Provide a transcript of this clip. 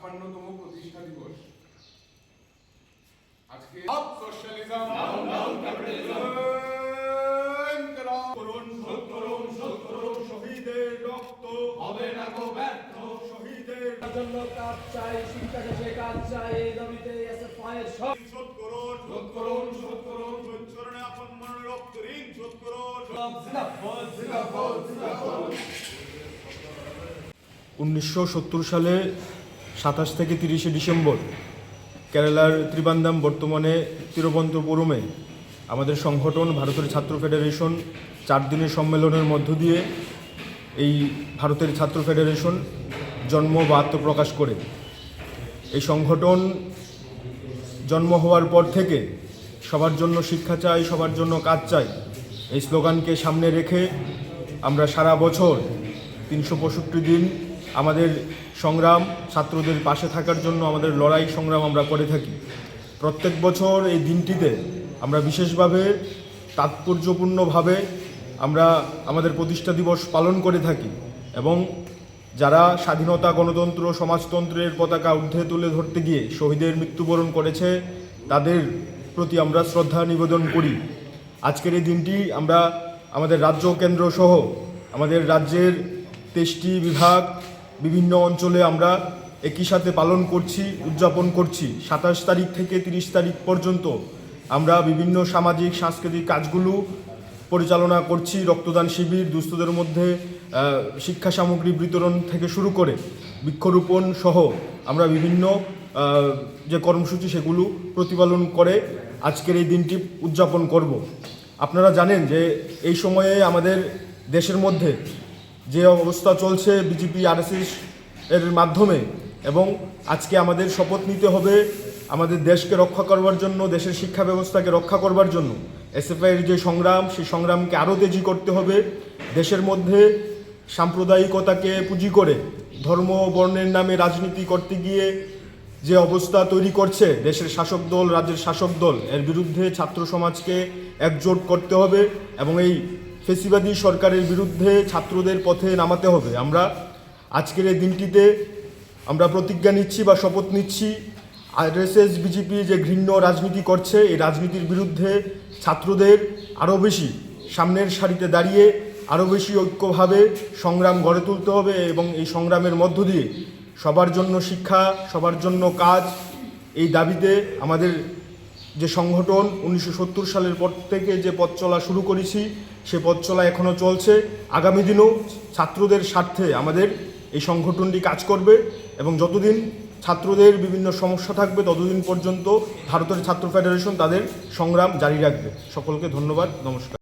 56তম প্রতিষ্ঠা দিবস। আজকে সোশ্যালিজম শহীদের রক্ত হবে না গো ব্যর্থ, শহীদের জন্য কাজ চাই, শিক্ষা শেষে কাজ চাই, এই দাবিতে এসএফআই এর সব শোধ করুন, শোধ করুন, শোধ করুন, চরণে আপন মনের রক্ত ঋণ শোধ করুন। 1970 সালে 27 থেকে 30 ডিসেম্বর কেরালার ত্রিবান্দাম, বর্তমানে তিরুবনন্তপুরমে আমাদের সংগঠন ভারতের ছাত্র ফেডারেশন 4 দিনের সম্মেলনের মধ্য দিয়ে এই ভারতের ছাত্র ফেডারেশন জন্ম বা আত্মপ্রকাশ করে। এই সংগঠন জন্ম হওয়ার পর থেকে সবার জন্য শিক্ষা চাই, সবার জন্য কাজ চাই, এই স্লোগানকে সামনে রেখে আমরা সারা বছর 365 দিন আমাদের সংগ্রাম, ছাত্রদের পাশে থাকার জন্য আমাদের লড়াই সংগ্রাম আমরা করে থাকি। প্রত্যেক বছর এই দিনটিতে আমরা বিশেষভাবে তাৎপর্যপূর্ণভাবে আমরা আমাদের প্রতিষ্ঠা দিবস পালন করে থাকি এবং যারা স্বাধীনতা, গণতন্ত্র, সমাজতন্ত্রের পতাকা ঊর্ধ্বে তুলে ধরতে গিয়ে শহীদের মৃত্যুবরণ করেছে তাদের প্রতি আমরা শ্রদ্ধা নিবেদন করি। আজকের এই দিনটি আমরা আমাদের রাজ্য কেন্দ্র সহ আমাদের রাজ্যের 23টি বিভাগ, বিভিন্ন অঞ্চলে আমরা একই সাথে পালন করছি, উদযাপন করছি। 27 তারিখ থেকে 30 তারিখ পর্যন্ত আমরা বিভিন্ন সামাজিক সাংস্কৃতিক কাজগুলো পরিচালনা করছি। রক্তদান শিবির, দুস্থদের মধ্যে শিক্ষা সামগ্রী বিতরণ থেকে শুরু করে বৃক্ষরোপণ সহ আমরা বিভিন্ন যে কর্মসূচি সেগুলো প্রতিপালন করে আজকের এই দিনটি উদযাপন করব। আপনারা জানেন যে এই সময়ে আমাদের দেশের মধ্যে যে অবস্থা চলছে বিজেপি আরএসএস এর মাধ্যমে, এবং আজকে আমাদের শপথ নিতে হবে আমাদের দেশকে রক্ষা করবার জন্য, দেশের শিক্ষা ব্যবস্থাকে রক্ষা করবার জন্য। এসএফআইয়ের যে সংগ্রাম, সেই সংগ্রামকে আরও তেজি করতে হবে। দেশের মধ্যে সাম্প্রদায়িকতাকে পুঁজি করে ধর্ম বর্ণের নামে রাজনীতি করতে গিয়ে যে অবস্থা তৈরি করছে দেশের শাসক দল, রাজ্যের শাসক দল, এর বিরুদ্ধে ছাত্র সমাজকে একজোট করতে হবে এবং এই ফেসিবাদী সরকারের বিরুদ্ধে ছাত্রদের পথে নামাতে হবে। আমরা আজকের এই দিনটিতে আমরা প্রতিজ্ঞা নিচ্ছি বা শপথ নিচ্ছি, আরএসএস বিজেপি যে ঘৃণ্য রাজনীতি করছে এই রাজনীতির বিরুদ্ধে ছাত্রদের আরও বেশি সামনের সারিতে দাঁড়িয়ে আরও বেশি ঐক্যভাবে সংগ্রাম গড়ে তুলতে হবে এবং এই সংগ্রামের মধ্য দিয়ে সবার জন্য শিক্ষা, সবার জন্য কাজ, এই দাবিতে আমাদের যে সংগঠন 1970 সালের পর থেকে যে পথ চলা শুরু করেছি সে পথ চলা এখনও চলছে। আগামী দিনেও ছাত্রদের স্বার্থে আমাদের এই সংগঠনটি কাজ করবে এবং যতদিন ছাত্রদের বিভিন্ন সমস্যা থাকবে ততদিন পর্যন্ত ভারতের ছাত্র ফেডারেশন তাদের সংগ্রাম জারি রাখবে। সকলকে ধন্যবাদ, নমস্কার।